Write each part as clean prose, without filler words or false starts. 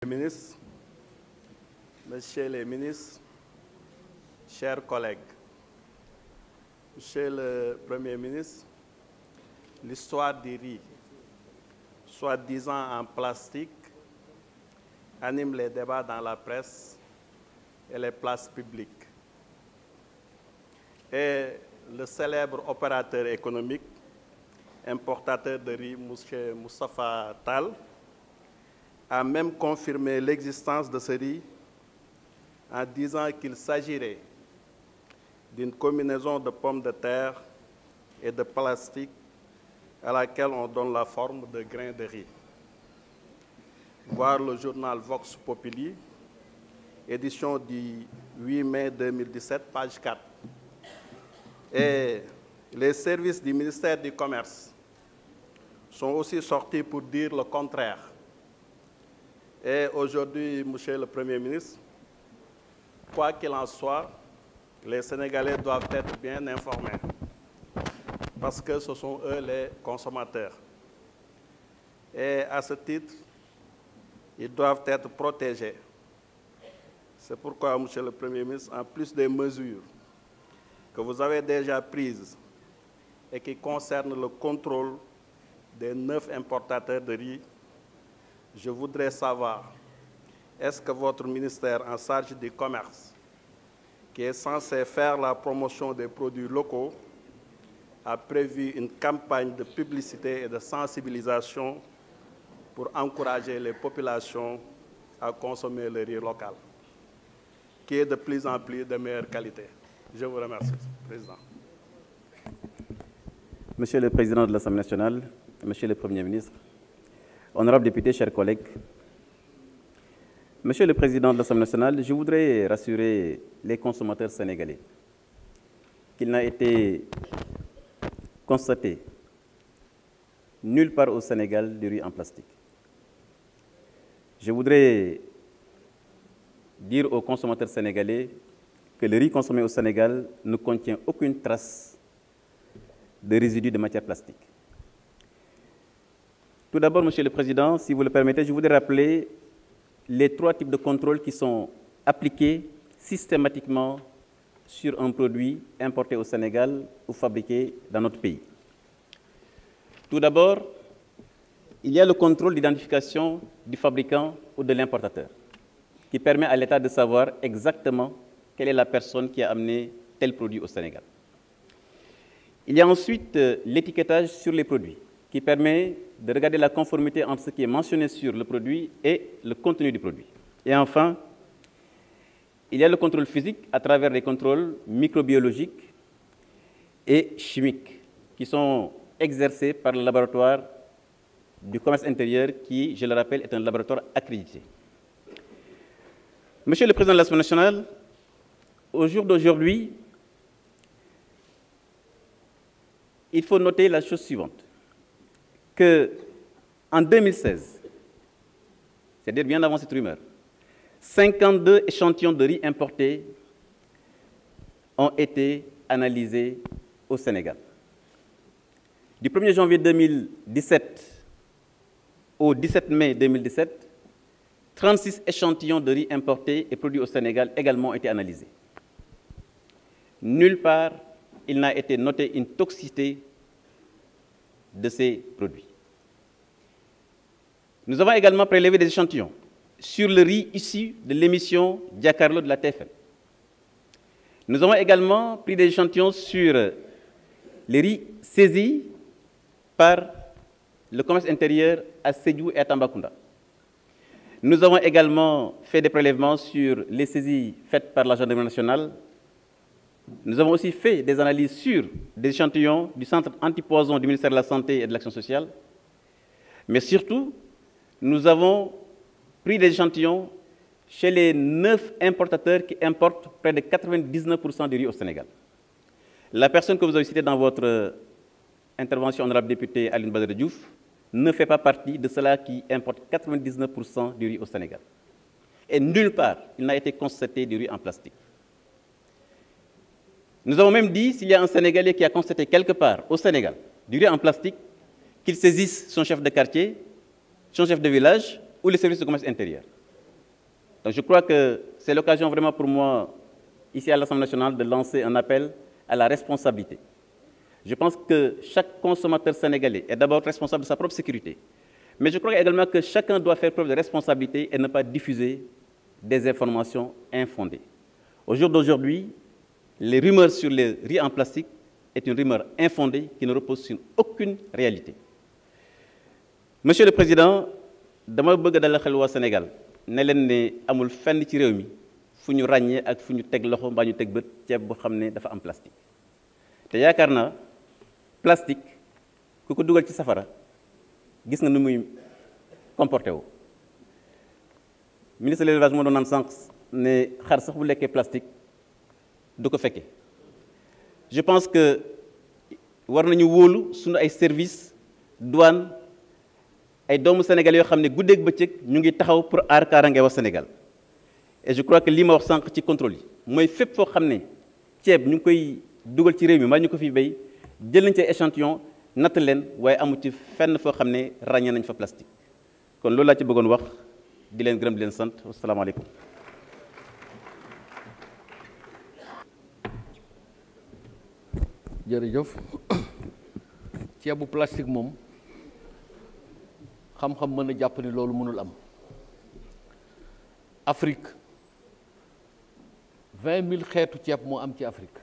Ministre, Messieurs les ministres, chers collègues, Monsieur le Premier ministre, l'histoire du riz, soi-disant en plastique, anime les débats dans la presse et les places publiques. Et le célèbre opérateur économique, importateur de riz, M. Moustapha Tall, a même confirmé l'existence de ce riz en disant qu'il s'agirait d'une combinaison de pommes de terre et de plastique à laquelle on donne la forme de grains de riz. Voir le journal Vox Populi, édition du 8 mai 2017, page 4. Et les services du ministère du Commerce sont aussi sortis pour dire le contraire. Et aujourd'hui, Monsieur le Premier ministre, quoi qu'il en soit, les Sénégalais doivent être bien informés parce que ce sont eux les consommateurs. Et à ce titre, ils doivent être protégés. C'est pourquoi, Monsieur le Premier ministre, en plus des mesures que vous avez déjà prises et qui concernent le contrôle des 9 importateurs de riz, je voudrais savoir, est-ce que votre ministère en charge du commerce, qui est censé faire la promotion des produits locaux, a prévu une campagne de publicité et de sensibilisation pour encourager les populations à consommer le riz local, qui est de plus en plus de meilleure qualité? Je vous remercie, Président. Monsieur le Président de l'Assemblée nationale, Monsieur le Premier ministre, honorables députés, chers collègues, Monsieur le Président de l'Assemblée nationale, je voudrais rassurer les consommateurs sénégalais qu'il n'a été constaté nulle part au Sénégal du riz en plastique. Je voudrais dire aux consommateurs sénégalais que le riz consommé au Sénégal ne contient aucune trace de résidus de matière plastique. Tout d'abord, Monsieur le Président, si vous le permettez, je voudrais rappeler les 3 types de contrôles qui sont appliqués systématiquement sur un produit importé au Sénégal ou fabriqué dans notre pays. Tout d'abord, il y a le contrôle d'identification du fabricant ou de l'importateur, qui permet à l'État de savoir exactement quelle est la personne qui a amené tel produit au Sénégal. Il y a ensuite l'étiquetage sur les produits, qui permet de regarder la conformité entre ce qui est mentionné sur le produit et le contenu du produit. Et enfin, il y a le contrôle physique à travers les contrôles microbiologiques et chimiques qui sont exercés par le laboratoire du commerce intérieur qui, je le rappelle, est un laboratoire accrédité. Monsieur le Président de l'Assemblée nationale, au jour d'aujourd'hui, il faut noter la chose suivante. En 2016, c'est-à-dire bien avant cette rumeur, 52 échantillons de riz importés ont été analysés au Sénégal. Du 1er janvier 2017 au 17 mai 2017, 36 échantillons de riz importés et produits au Sénégal également ont été analysés. Nulle part, il n'a été noté une toxicité de ces produits. Nous avons également prélevé des échantillons sur le riz issu de l'émission Giacarlo de la TFM. Nous avons également pris des échantillons sur les riz saisis par le commerce intérieur à Sédhiou et à Tambacounda. Nous avons également fait des prélèvements sur les saisies faites par la gendarmerie nationale. Nous avons aussi fait des analyses sur des échantillons du centre antipoison du ministère de la Santé et de l'Action sociale. Mais surtout, nous avons pris des échantillons chez les 9 importateurs qui importent près de 99% du riz au Sénégal. La personne que vous avez citée dans votre intervention, honorable député Aline Badara Diouf, ne fait pas partie de ceux-là qui importent 99% du riz au Sénégal. Et nulle part, il n'a été constaté du riz en plastique. Nous avons même dit, s'il y a un Sénégalais qui a constaté quelque part au Sénégal du riz en plastique, qu'il saisisse son chef de quartier, son chef de village ou les services de commerce intérieur. Donc je crois que c'est l'occasion vraiment pour moi, ici à l'Assemblée nationale, de lancer un appel à la responsabilité. Je pense que chaque consommateur sénégalais est d'abord responsable de sa propre sécurité. Mais je crois également que chacun doit faire preuve de responsabilité et ne pas diffuser des informations infondées. Au jour d'aujourd'hui, les rumeurs sur les riz en plastique est une rumeur infondée qui ne repose sur aucune réalité. Monsieur le Président, dama bëgg dalal xel waa Sénégal ne leen ne amul fenn ci réew mi fu ñu ràññee ak fu ñu teg loxo mbaa ñu teg bët ceeb bu xam ne dafa am plastique. te yaakaar naa plastique ku ko dugal ci safara gis nga nu muy comporté wu. Ministre de l'élevage moo doon naan sànq ne xar sax bu lekkee plastique du ko fekkee. Je pense que war nañu wóolu suñu ay services douane ay doomu Sénégal yoo xam ne guddeeg bëccëg ñu ngi taxaw pour aar kaaraange wa Sénégal. Et je crois que lii ma wax sànq ci contrôle yi mooy fépp foo xam ne ceeb ñu ngi koy dugal ci réew mi mbaa ñu ko fi béy jël nañ ci échantillon natt leen waaye amu ci fenn foo xam ne ràññee nañ fa plastique. kon loolu laa ci bëggoon wax di leen gërëm di leen sant wasalaamaaleykum. jërëjëf ceebu plastique moom xam-xam mën a jàpp ni loolu mënul am. Afrique 20 000 xeetu ceeb moo am ci Afrique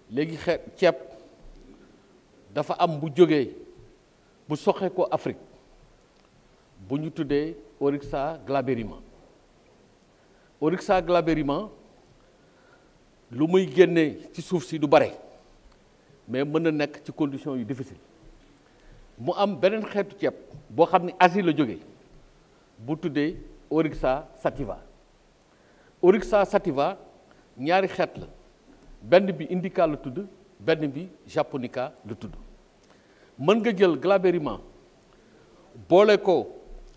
léegi ceeb dafa am bu jógee bu soxe ko Afrique bu ñu tuddee Oryxa glaberrima. Oryxa glaberrima lu muy génnee ci suuf si du bare mais mën na nekk ci conditions yu difficile. mu am beneen xeetu ceeb boo xam ne Asie la jógee bu tuddee Oryxa sativa. Oryxa sativa ñaari xeet la benn bi indica la tudd benn bi japonica la tudd. mën nga jël glaberrima boole ko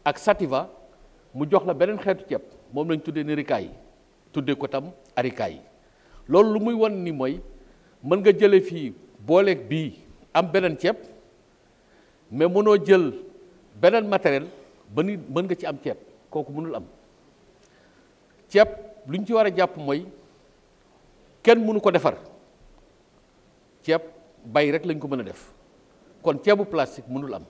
ak sativa mu jox la beneen xeetu ceeb moom lañ tuddee nerica yi tuddee ko tam arica yi. loolu lu muy wan ni mooy mën nga jële fii booleeg bii am beneen ceeb mais mënoo jël beneen matériel ba ni mën nga ci am ceeb kooku mënul am. ceeb lu ñu ci war a jàpp mooy kenn mënu ko defar ceeb bay rek lañ ko mën a def kon ceebu plastique mënul am.